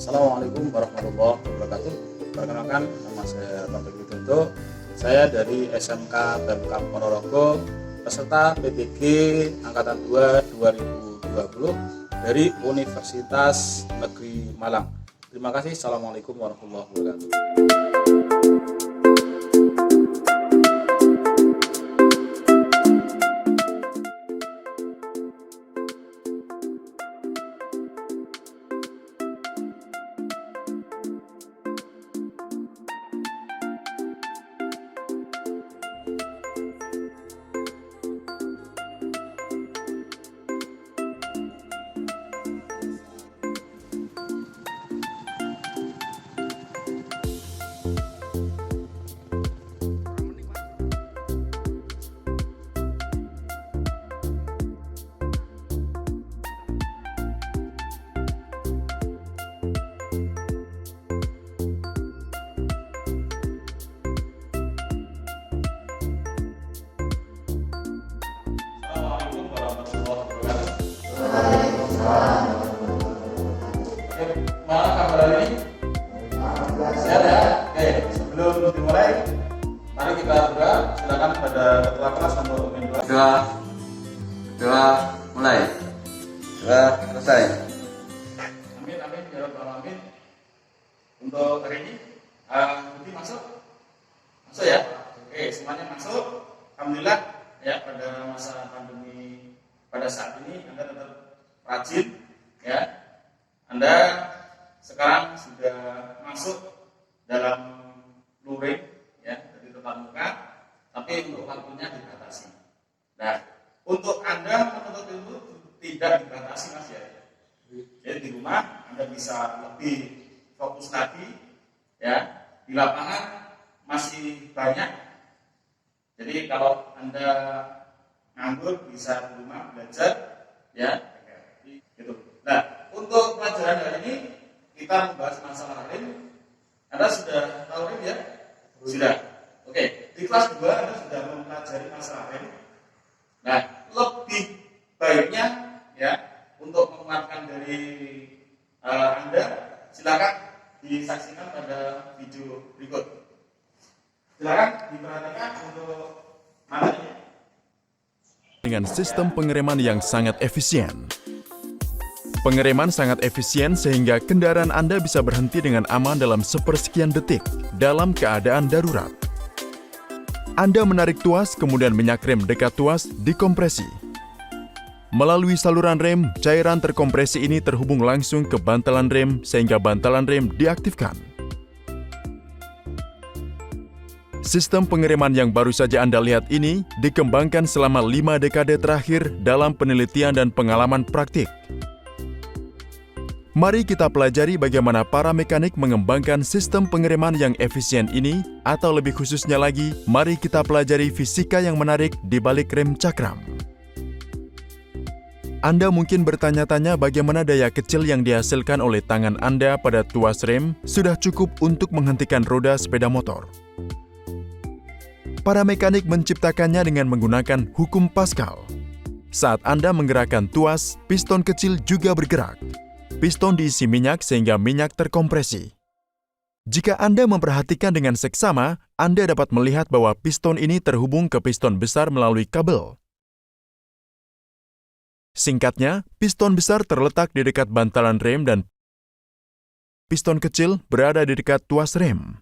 Assalamualaikum warahmatullahi wabarakatuh. Perkenalkan, nama saya Taufik Widodo. Saya dari SMK Pemkab Ponorogo, peserta PTG Angkatan 2 2020 dari Universitas Negeri Malang. Terima kasih. Assalamualaikum warahmatullahi wabarakatuh. Assalamualaikum warahmatullahi wabarakatuh. Oke, mana kabar hari ini? Sehat ya? Oke, sebelum dimulai, mari kita berdoa. Silakan pada ketua kelas untuk memimpin doa. Doa mulai. Doa selesai. Amin, amin, ya rabbal alamin. Untuk hari ini, Budi masuk ya? Oke, semuanya masuk. Alhamdulillah ya, pada masa pandemi pada saat ini Anda tetap rajin ya. Anda sekarang sudah masuk dalam luring ya, jadi tetap muka, tapi untuk waktunya dibatasi. Nah, untuk Anda menuntut ilmu tidak dibatasi Mas ya. Jadi di rumah Anda bisa lebih fokus lagi ya. Di lapangan masih banyak. Jadi kalau Anda nganggur bisa di rumah belajar ya. Gitu. Nah, untuk pelajaran hari ini kita membahas masalah rim. Anda sudah tahu rim ya? Sudah. Oke, di kelas 2 Anda sudah mempelajari masalah rim. Nah, lebih baiknya ya untuk menguatkan dari Anda, silakan disaksikan pada video berikut. Silakan diperhatikan untuk materinya. Dengan sistem pengereman yang sangat efisien. Pengereman sangat efisien sehingga kendaraan Anda bisa berhenti dengan aman dalam sepersekian detik dalam keadaan darurat. Anda menarik tuas, kemudian minyak rem dekat tuas dikompresi. Melalui saluran rem, cairan terkompresi ini terhubung langsung ke bantalan rem sehingga bantalan rem diaktifkan. Sistem pengereman yang baru saja Anda lihat ini dikembangkan selama 5 dekade terakhir dalam penelitian dan pengalaman praktik. Mari kita pelajari bagaimana para mekanik mengembangkan sistem pengereman yang efisien ini, atau lebih khususnya lagi, mari kita pelajari fisika yang menarik di balik rem cakram. Anda mungkin bertanya-tanya bagaimana daya kecil yang dihasilkan oleh tangan Anda pada tuas rem sudah cukup untuk menghentikan roda sepeda motor. Para mekanik menciptakannya dengan menggunakan hukum Pascal. Saat Anda menggerakkan tuas, piston kecil juga bergerak. Piston diisi minyak sehingga minyak terkompresi. Jika Anda memperhatikan dengan seksama, Anda dapat melihat bahwa piston ini terhubung ke piston besar melalui kabel. Singkatnya, piston besar terletak di dekat bantalan rem dan piston kecil berada di dekat tuas rem.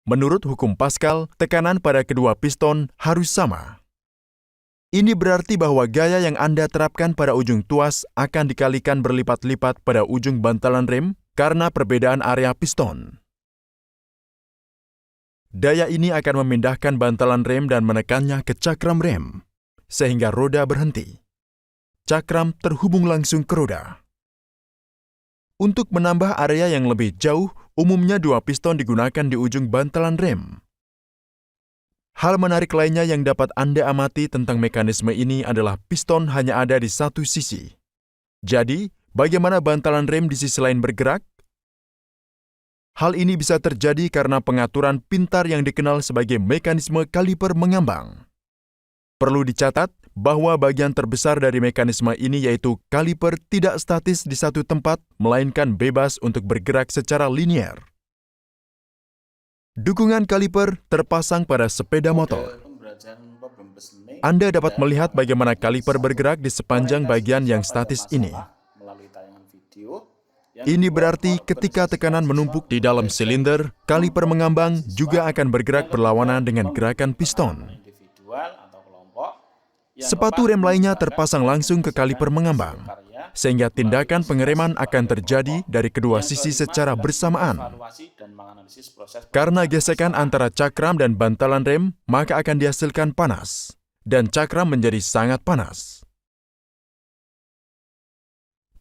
Menurut hukum Pascal, tekanan pada kedua piston harus sama. Ini berarti bahwa gaya yang Anda terapkan pada ujung tuas akan dikalikan berlipat-lipat pada ujung bantalan rem karena perbedaan area piston. Daya ini akan memindahkan bantalan rem dan menekannya ke cakram rem, sehingga roda berhenti. Cakram terhubung langsung ke roda. Untuk menambah area yang lebih jauh, umumnya 2 piston digunakan di ujung bantalan rem. Hal menarik lainnya yang dapat Anda amati tentang mekanisme ini adalah piston hanya ada di satu sisi. Jadi, bagaimana bantalan rem di sisi lain bergerak? Hal ini bisa terjadi karena pengaturan pintar yang dikenal sebagai mekanisme kaliper mengambang. Perlu dicatat, bahwa bagian terbesar dari mekanisme ini yaitu kaliper tidak statis di satu tempat, melainkan bebas untuk bergerak secara linier. Dukungan kaliper terpasang pada sepeda motor. Anda dapat melihat bagaimana kaliper bergerak di sepanjang bagian yang statis ini. Ini berarti ketika tekanan menumpuk di dalam silinder, kaliper mengambang juga akan bergerak berlawanan dengan gerakan piston. Sepatu rem lainnya terpasang langsung ke kaliper mengambang, sehingga tindakan pengereman akan terjadi dari kedua sisi secara bersamaan. Karena gesekan antara cakram dan bantalan rem, maka akan dihasilkan panas, dan cakram menjadi sangat panas.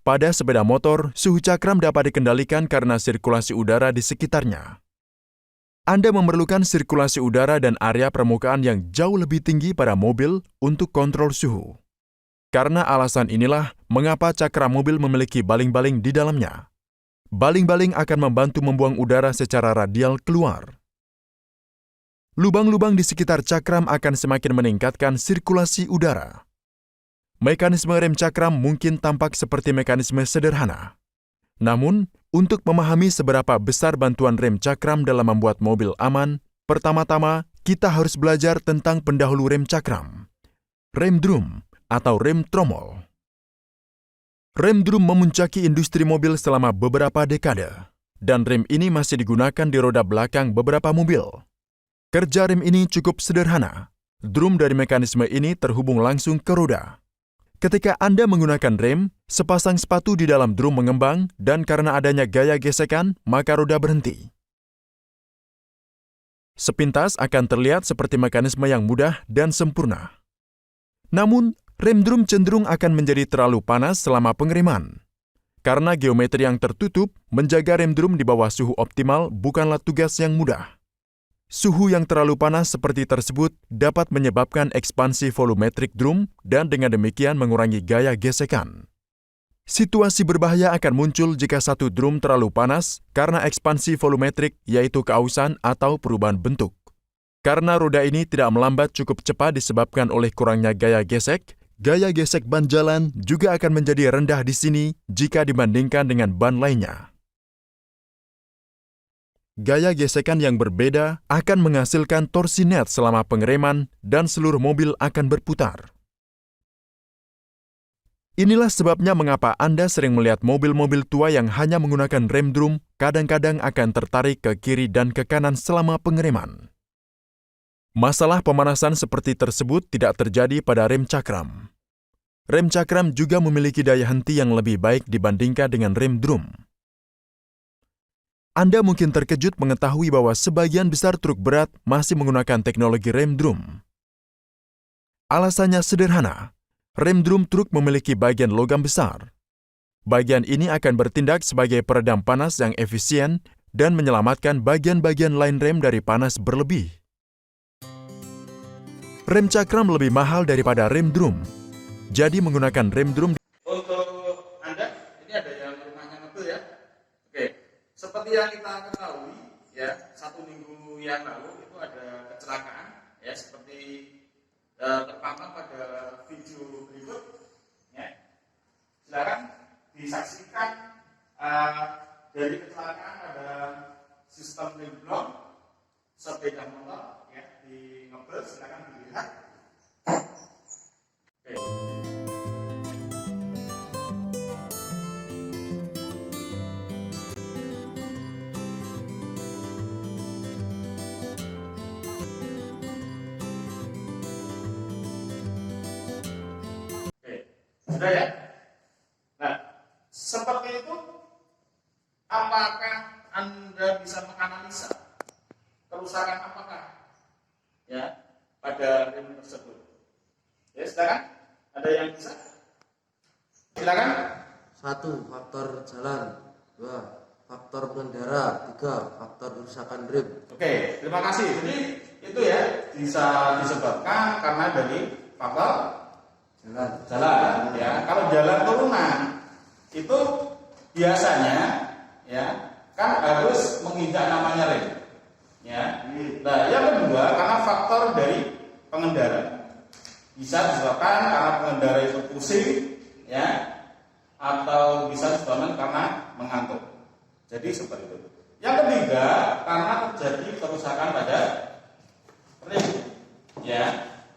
Pada sepeda motor, suhu cakram dapat dikendalikan karena sirkulasi udara di sekitarnya. Anda memerlukan sirkulasi udara dan area permukaan yang jauh lebih tinggi pada mobil untuk kontrol suhu. Karena alasan inilah mengapa cakram mobil memiliki baling-baling di dalamnya. Baling-baling akan membantu membuang udara secara radial keluar. Lubang-lubang di sekitar cakram akan semakin meningkatkan sirkulasi udara. Mekanisme rem cakram mungkin tampak seperti mekanisme sederhana. Namun, untuk memahami seberapa besar bantuan rem cakram dalam membuat mobil aman, pertama-tama kita harus belajar tentang pendahulu rem cakram, rem drum atau rem tromol. Rem drum memuncaki industri mobil selama beberapa dekade, dan rem ini masih digunakan di roda belakang beberapa mobil. Kerja rem ini cukup sederhana. Drum dari mekanisme ini terhubung langsung ke roda. Ketika Anda menggunakan rem, sepasang sepatu di dalam drum mengembang dan karena adanya gaya gesekan, maka roda berhenti. Sepintas akan terlihat seperti mekanisme yang mudah dan sempurna. Namun, rem drum cenderung akan menjadi terlalu panas selama pengereman. Karena geometri yang tertutup, menjaga rem drum di bawah suhu optimal bukanlah tugas yang mudah. Suhu yang terlalu panas seperti tersebut dapat menyebabkan ekspansi volumetrik drum dan dengan demikian mengurangi gaya gesekan. Situasi berbahaya akan muncul jika satu drum terlalu panas karena ekspansi volumetrik yaitu keausan atau perubahan bentuk. Karena roda ini tidak melambat cukup cepat disebabkan oleh kurangnya gaya gesek ban jalan juga akan menjadi rendah di sini jika dibandingkan dengan ban lainnya. Gaya gesekan yang berbeda akan menghasilkan torsi net selama pengereman dan seluruh mobil akan berputar. Inilah sebabnya mengapa Anda sering melihat mobil-mobil tua yang hanya menggunakan rem drum kadang-kadang akan tertarik ke kiri dan ke kanan selama pengereman. Masalah pemanasan seperti tersebut tidak terjadi pada rem cakram. Rem cakram juga memiliki daya henti yang lebih baik dibandingkan dengan rem drum. Anda mungkin terkejut mengetahui bahwa sebagian besar truk berat masih menggunakan teknologi rem drum. Alasannya sederhana, rem drum truk memiliki bagian logam besar. Bagian ini akan bertindak sebagai peredam panas yang efisien dan menyelamatkan bagian-bagian lain rem dari panas berlebih. Rem cakram lebih mahal daripada rem drum, jadi menggunakan rem drum. Untuk Anda, ini ada yang rumahnya ngebel ya. Oke. Seperti yang kita ketahui, ya 1 minggu yang lalu itu ada kecelakaan, ya seperti terpampang pada video berikut. Ya. Silakan disaksikan dari kecelakaan pada sistem remblong sepeda motor, ya di ngebel. Silakan dilihat. Oke. Sudah ya? Nah, seperti itu, apakah Anda bisa menganalisa kerusakan apakah ya pada rem tersebut? Ya, silakan. Ada yang bisa? Silakan. 1. Faktor jalan. 2. Faktor pengendara. 3. Faktor kerusakan rem. Oke, terima kasih. Jadi itu ya bisa disebabkan karena dari faktor jalan ya. Kalau jalan turunan itu biasanya ya kan harus menginjak namanya rem ya. Nah, yang kedua karena faktor dari pengendara Bisa disebabkan karena pengendara itu pusing, ya, atau bisa disebabkan karena mengantuk. Jadi seperti itu. Yang ketiga, karena terjadi kerusakan pada rem. Ya,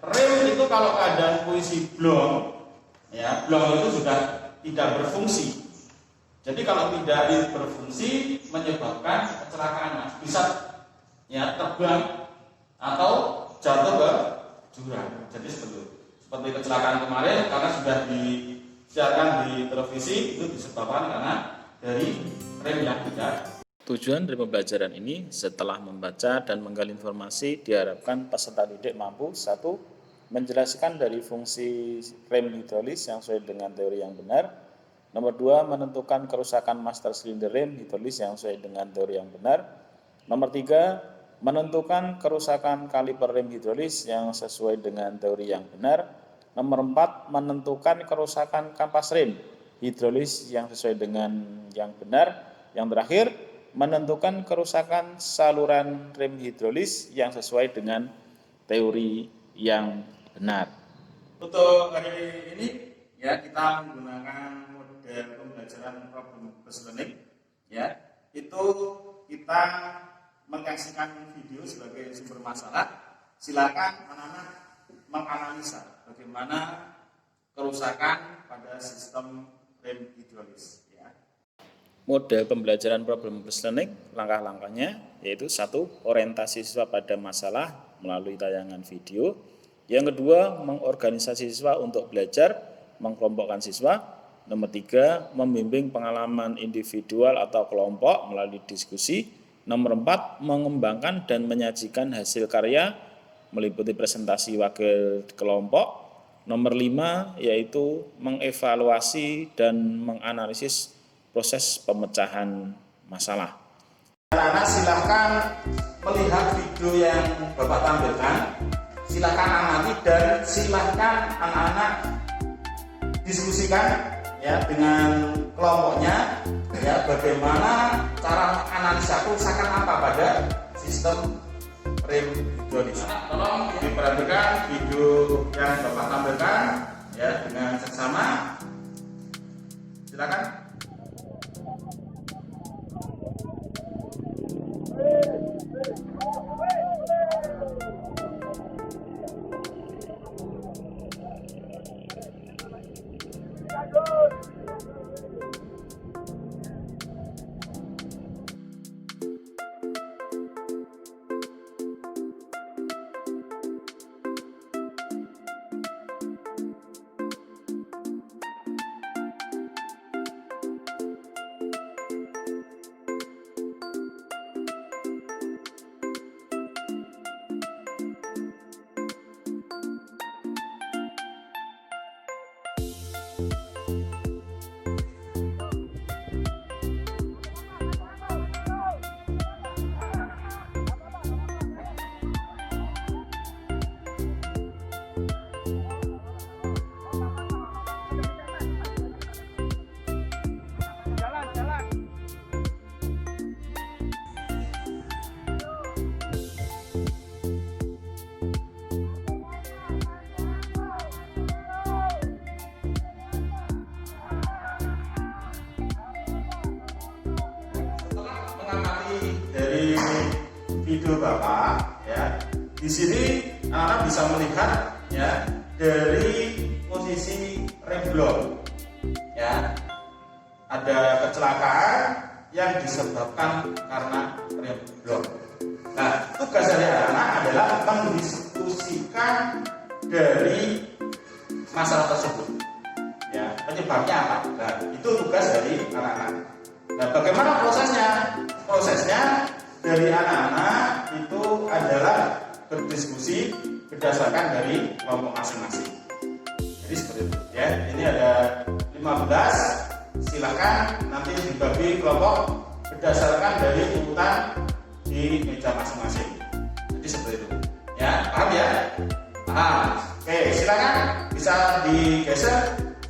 rem itu kalau keadaan posisi blong, ya, blong itu sudah tidak berfungsi. Jadi kalau tidak berfungsi menyebabkan kecelakaan, Mas. Bisa ya terbang atau jatuh ke jurang. Jadi seperti kecelakaan kemarin karena sudah disiarkan di televisi itu disebabkan karena dari rem yang tidak. Tujuan dari pembelajaran ini setelah membaca dan menggali informasi diharapkan peserta didik mampu 1. Menjelaskan dari fungsi rem hidrolis yang sesuai dengan teori yang benar. Nomor 2, menentukan kerusakan master silinder rem hidrolis yang sesuai dengan teori yang benar. Nomor 3, menentukan kerusakan kaliper rem hidrolis yang sesuai dengan teori yang benar. Nomor 4, menentukan kerusakan kampas rem hidrolis yang sesuai dengan yang benar. Yang terakhir, menentukan kerusakan saluran rem hidrolis yang sesuai dengan teori yang benar. Untuk hari ini ya kita menggunakan model pembelajaran problem based learning, ya. Itu kita menyaksikan video sebagai sumber masalah. Silakan anak-anak menganalisa bagaimana kerusakan pada sistem rem hidrolis. Model pembelajaran problem based learning, langkah-langkahnya yaitu 1. Orientasi siswa pada masalah melalui tayangan video. Yang kedua, mengorganisasi siswa untuk belajar, mengkelompokkan siswa. Nomor 3, membimbing pengalaman individual atau kelompok melalui diskusi. Nomor 4, mengembangkan dan menyajikan hasil karya meliputi presentasi wakil kelompok. Nomor 5, yaitu mengevaluasi dan menganalisis proses pemecahan masalah. Anak-anak silahkan melihat video yang Bapak tampilkan, silahkan amati dan silahkan anak-anak diskusikan ya dengan kelompoknya ya bagaimana cara analisa kerusakan apa pada sistem rem hidrolis. Tolong diperhatikan video yang Bapak tampilkan ya dengan seksama. Silakan. Dari video Bapak ya, di sini anak-anak bisa melihat ya dari posisi rem blong ya ada kecelakaan yang disebabkan karena rem blong. Nah, tugas dari anak-anak adalah mendiskusikan dari masalah tersebut ya, penyebabnya apa. Nah, itu tugas dari anak-anak. Nah, bagaimana prosesnya? Prosesnya dari anak-anak itu adalah berdiskusi berdasarkan dari kelompok masing-masing. Jadi seperti itu ya. Ini ada 15. Silakan nanti dibagi kelompok berdasarkan dari urutan di meja masing-masing. Jadi seperti itu. Ya, paham ya? Paham. Oke, silakan bisa digeser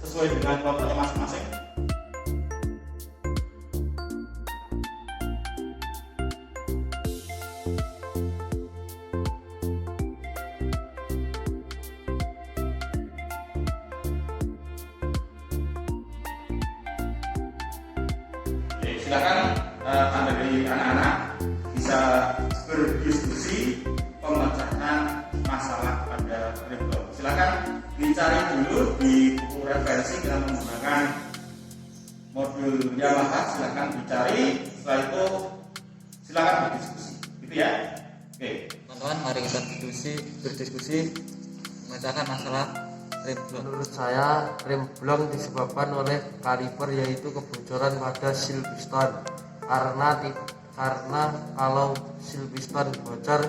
sesuai dengan kelompoknya masing-masing. dari anak-anak bisa berdiskusi pemecahan masalah pada rem blok. Silakan dicari dulu di buku referensi, kita menggunakan modul Yamaha, silakan dicari. Setelah itu silakan berdiskusi, gitu ya. Oke. Teman-teman, mari kita berdiskusi memecahkan masalah rem blok. Menurut saya, rem blong disebabkan oleh kaliper, yaitu kebocoran pada seal piston. Karena kalau seal piston bocor,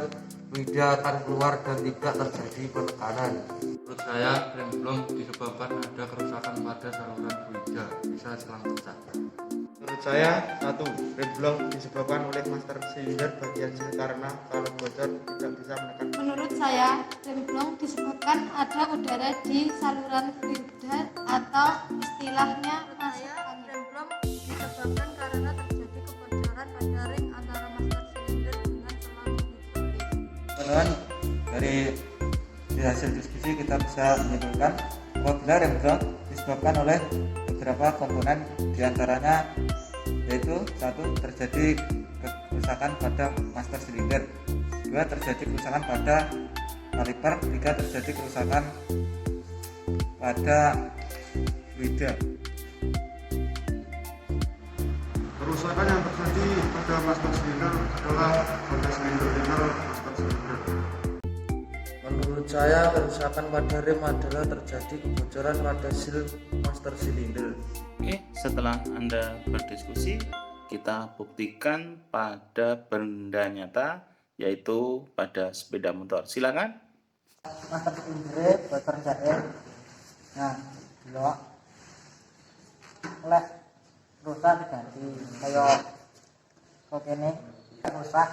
fluida akan keluar dan tidak terjadi penekanan. Menurut saya, rem blong disebabkan ada kerusakan pada saluran fluida, bisa selang pecah. Menurut saya, 1. Rem blong disebabkan oleh master silinder bagian seal karena kalau bocor tidak bisa menekan. Menurut saya, rem blong disebabkan ada udara di saluran fluida atau istilahnya masuk angin. Rem blong disebabkan karena terjadi kebocoran pada ring antara master silinder dengan selang hidrolik. Teman-teman, dari hasil diskusi kita bisa menyimpulkan apabila rem blong disebabkan oleh beberapa komponen, diantaranya yaitu 1. Terjadi kerusakan pada master silinder, 2. Terjadi kerusakan pada kaliper, 3. Terjadi kerusakan pada fluida. Kerusakan yang terjadi pada master silinder adalah pada silinder inner master silinder. Menurut saya, kerusakan pada rem adalah terjadi kebocoran pada seal master silinder. Oke, setelah Anda berdiskusi, kita buktikan pada benda nyata, yaitu pada sepeda motor. Silakan. Master silinder bocor jair. Nah, blok lek rusak diganti, kayak ini rusak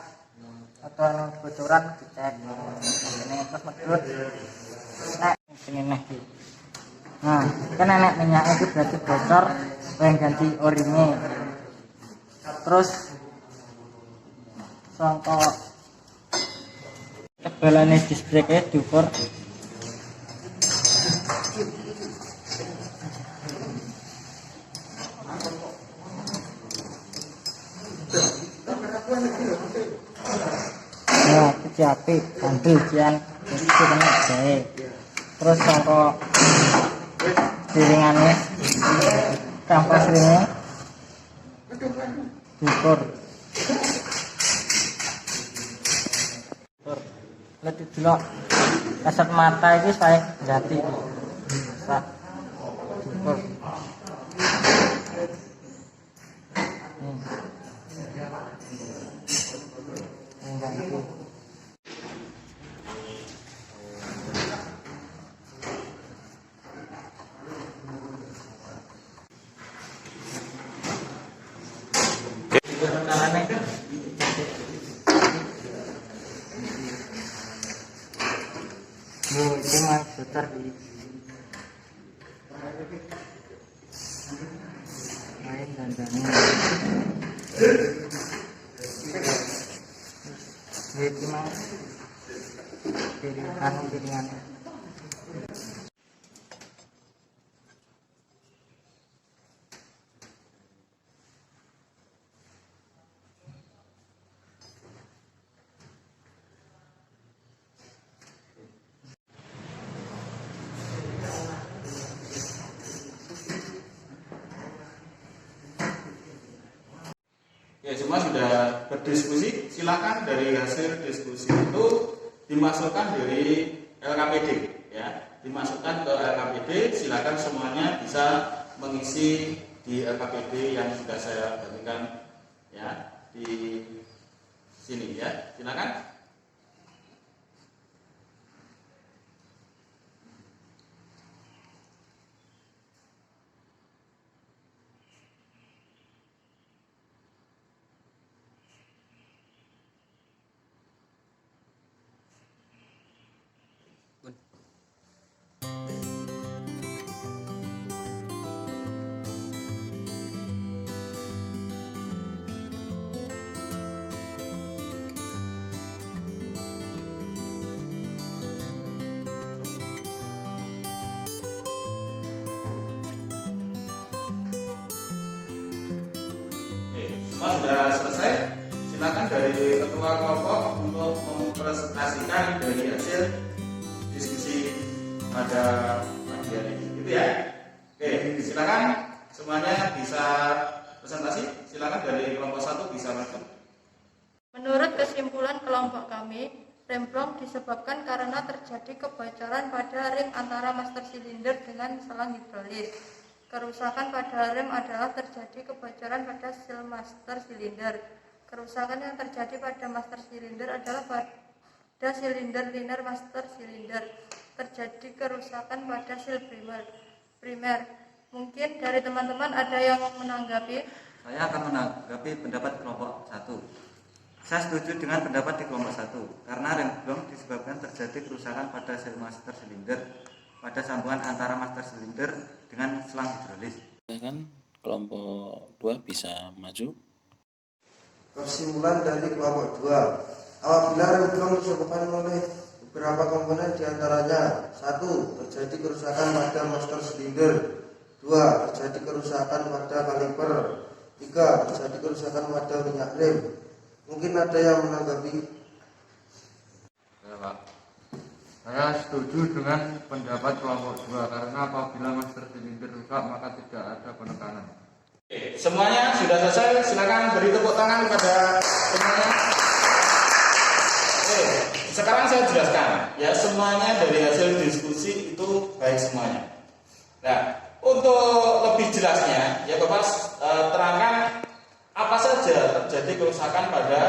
atau yang bocoran dicek ini terus medut nek sini nih. Nah, kan nenek minyak itu berarti bocor, pengen ganti o-ringnya. Terus sangka tebalannya disc brake diukur. Nah, itu api, bandel jian, itu kena jahit. Terus sangka piringannya, kampas ini diukur. Lihat dulu, kasat mata itu saya ganti, bisa diukur. Itu mah putar di main dandannya. Itu mah piringan. Ya, semua sudah berdiskusi. Silakan dari hasil diskusi itu dimasukkan dari LKPD, ya, dimasukkan ke LKPD. Silakan semuanya bisa mengisi di LKPD yang sudah saya bagikan, ya, di sini, ya. Silakan. Semua sudah selesai. ketua kelompok untuk mempresentasikan dari hasil diskusi pada pagi hari ini, gitu ya. Oke, silakan semuanya bisa presentasi. Silakan dari kelompok 1 bisa maju. Menurut kesimpulan kelompok kami, remblong disebabkan karena terjadi kebocoran pada ring antara master silinder dengan selang hidrolis. Kerusakan pada rem adalah terjadi kebocoran pada seal master silinder. Kerusakan yang terjadi pada master silinder adalah pada silinder liner master silinder. Terjadi kerusakan pada seal primer. Mungkin dari teman-teman ada yang menanggapi? Saya akan menanggapi pendapat kelompok 1. Saya setuju dengan pendapat di kelompok 1 karena remblong disebabkan terjadi kerusakan pada seal master silinder pada sambungan antara master silinder dengan selang hidrolis. Silakan kelompok 2 bisa maju. Kesimpulan dari kelompok 2, apabila remblong disebabkan oleh beberapa komponen diantaranya: 1. Terjadi kerusakan pada master silinder. 2. Terjadi kerusakan pada kaliper. 3. Terjadi kerusakan pada minyak rem. Mungkin ada yang menanggapi? Ya, Pak. Saya setuju dengan pendapat kelompok 2 karena apabila master silinder rusak maka tidak ada penekanan. Oke, semuanya sudah selesai. Silakan beri tepuk tangan kepada semuanya. Oke, sekarang saya jelaskan ya, semuanya dari hasil diskusi itu baik semuanya. Nah, untuk lebih jelasnya ya Bapak terangkan apa saja terjadi kerusakan pada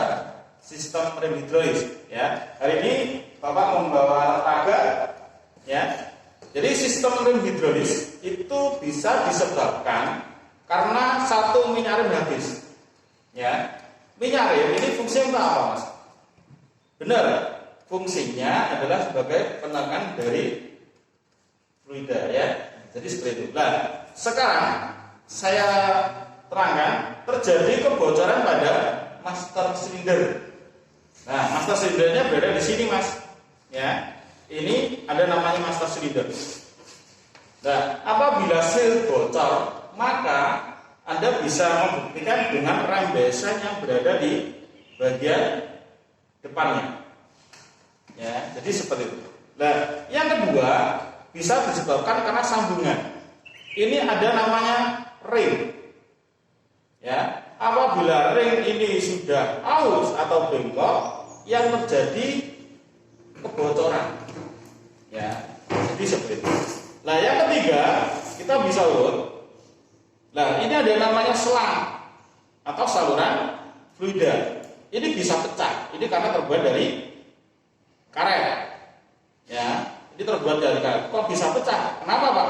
sistem rem hidrolis ya. Hari ini Bapak membawa alat peraga ya. Jadi sistem rem hidrolis itu bisa disebabkan karena satu minyak rem habis. Ya. Minyak rem ini fungsinya untuk apa, Mas? Benar. Fungsinya adalah sebagai penekan dari fluida ya. Jadi seperti itu. Nah, sekarang saya terangkan terjadi kebocoran pada master silinder. Nah, master silindernya berada di sini, Mas. Ya. Ini ada namanya master silinder. Nah, apabila seal bocor, maka Anda bisa membuktikan dengan rembesan yang berada di bagian depannya. Ya, jadi seperti itu. Nah, yang kedua bisa disebabkan karena sambungan. Ini ada namanya ring. Ya, apabila ring ini sudah aus atau bengkok, yang terjadi kebocoran. Ya, jadi seperti itu. Nah, yang ketiga kita bisa urut. Nah, ini ada namanya selang atau saluran fluida. Ini bisa pecah. Ini karena terbuat dari karet. Ya, ini terbuat dari karet. Kok bisa pecah? Kenapa, Pak?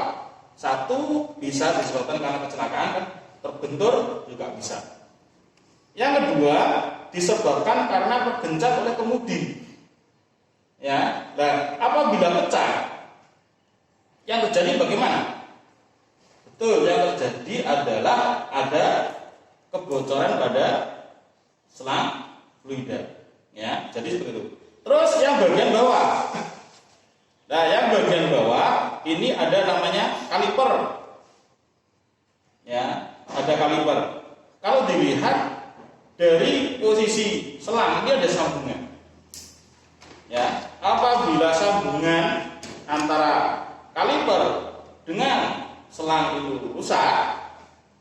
Satu bisa disebabkan karena kecelakaan, kan? Terbentur juga bisa. Yang kedua disebabkan karena tergencat oleh kemudi. Ya, nah apabila pecah, yang terjadi bagaimana? Betul, yang terjadi adalah ada kebocoran pada selang fluida. Ya, jadi seperti itu. Terus yang bagian bawah. Nah, yang bagian bawah ini ada namanya kaliper. Ya, ada kaliper. Kalau dilihat dari posisi selang ini ada sambungan. Ya, apabila sambungan antara kaliper dengan selang itu rusak,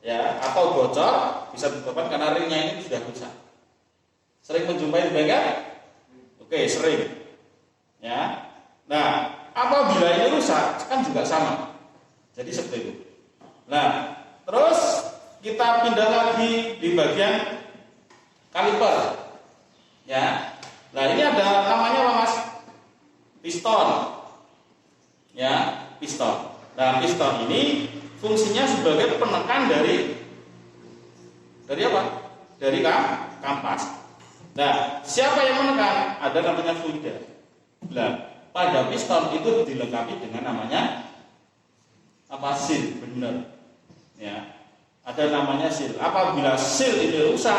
ya, atau bocor, bisa disebabkan karena ringnya ini sudah rusak. Sering menjumpai di bengkel? Oke, sering. Ya. Nah, apabila ini rusak, kan juga sama. Jadi seperti itu. Nah, terus kita pindah lagi di bagian kaliper. Ya. Nah, ini ada namanya apa, Mas? Piston. Ya, piston. Nah, piston ini fungsinya sebagai penekan dari apa? Dari kampas. Nah, siapa yang menekan? Ada namanya fluida. Nah, pada piston itu dilengkapi dengan namanya apa? Seal, benar. Ya. Ada namanya seal. Apabila seal itu rusak,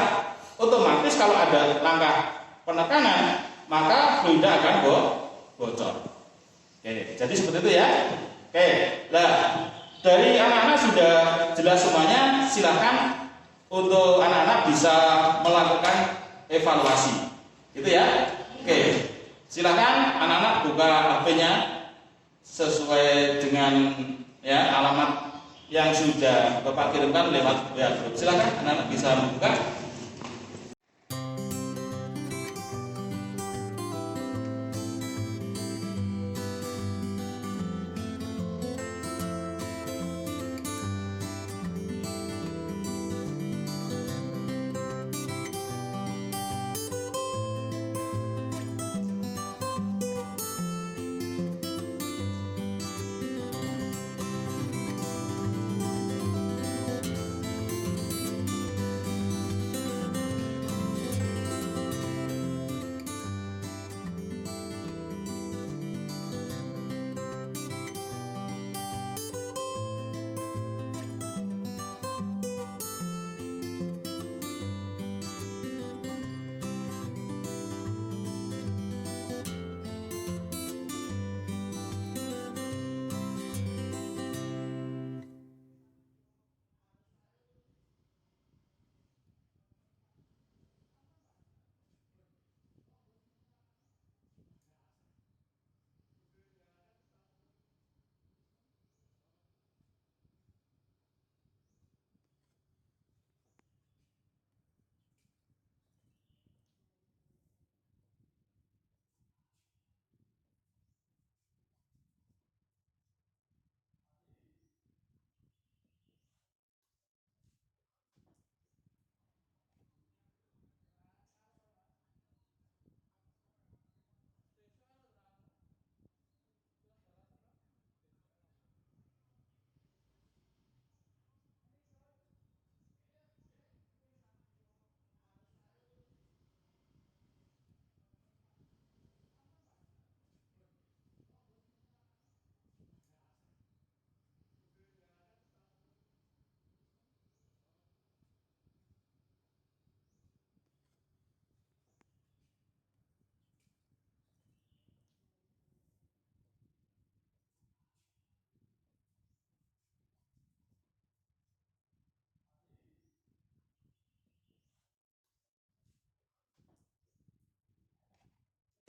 otomatis kalau ada langkah penekanan, maka fluida akan bocor. Oke, jadi seperti itu ya. Oke, nah dari anak-anak sudah jelas semuanya. Silakan untuk anak-anak bisa melakukan evaluasi. Gitu ya. Oke. Silakan anak-anak buka HP-nya sesuai dengan ya alamat yang sudah Bapak kirimkan lewat WA Group. Silakan anak-anak bisa membuka.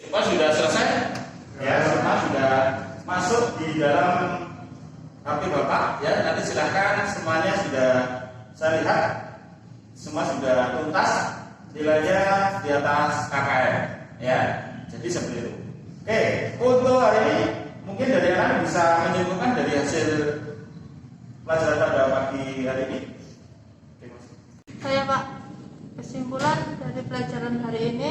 Semua sudah selesai? Ya, semua sudah masuk di dalam HP Bapak ya. Nanti silahkan semuanya sudah saya lihat semua sudah tuntas, nilainya di atas KKM ya. Jadi seperti itu. Oke, untuk hari ini mungkin dari anak bisa menyimpulkan dari hasil pelajaran pada pagi hari ini. Saya Pak, kesimpulan dari pelajaran hari ini,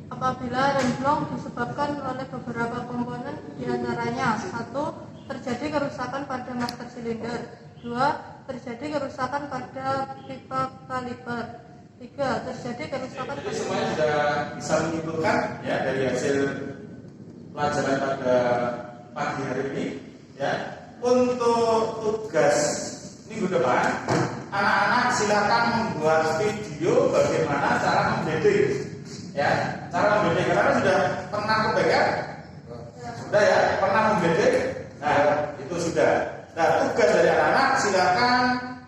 apabila remblong disebabkan oleh beberapa komponen diantaranya: 1. Terjadi kerusakan pada master silinder. 2. Terjadi kerusakan pada pipa kaliper. 3. Terjadi kerusakan. Jadi semuanya sudah bisa menyimpulkan ya dari hasil pelajaran pada pagi hari ini ya. Untuk tugas minggu depan, anak-anak silakan membuat video bagaimana cara membedding ya, cara membedding. Karena sudah pernah kepegang? Sudah ya, pernah membedding? Nah, itu sudah. Nah, tugas dari anak-anak silakan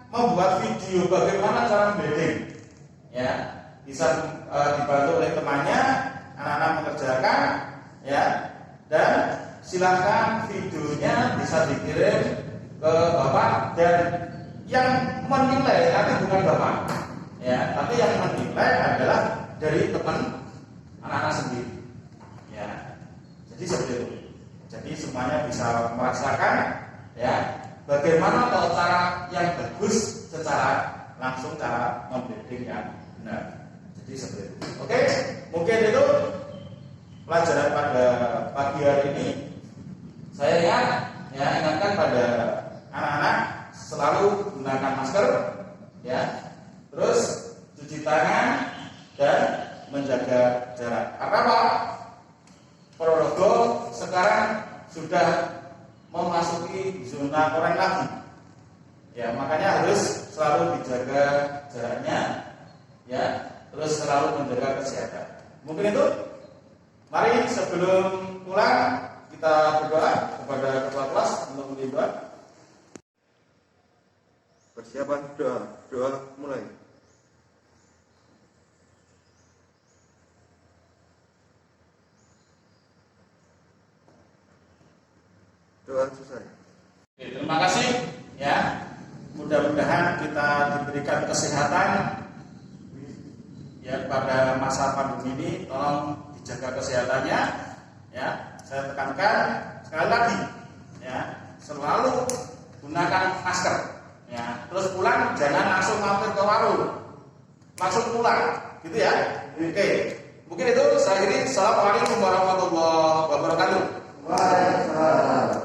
membuat video bagaimana cara membedding ya. Bisa dibantu oleh temannya, anak-anak mengerjakan ya. Dan silakan videonya bisa dikirim ke Bapak, dan yang menilai nanti bukan Bapak ya, tapi yang menilai adalah dari teman anak-anak sendiri ya. Jadi seperti itu. Jadi semuanya bisa merasakan ya bagaimana kalau cara yang bagus secara langsung, cara membedding yang benar. Jadi seperti itu. Oke, mungkin itu pelajaran pada pagi hari ini. Saya ingatkan pada anak-anak selalu gunakan masker ya, terus cuci tangan dan menjaga jarak. Karena apa? Ponorogo sekarang sudah memasuki zona oranye lagi ya, makanya harus selalu dijaga jaraknya ya, terus selalu menjaga kesehatan. Mungkin itu. Mari sebelum pulang kita berdoa kepada kepala kelas untuk menimba. Persiapan doa mulai. Doa selesai. Oke, terima kasih ya. Mudah-mudahan kita diberikan kesehatan ya pada masa pandemi ini. Tolong dijaga kesehatannya ya. Saya tekankan sekali lagi ya, selalu gunakan masker ya. Terus pulang jangan langsung mampir ke warung, langsung pulang gitu ya. Oke, mungkin itu saya akhiri. Assalamualaikum warahmatullahi wabarakatuh. Waalaikumsalam.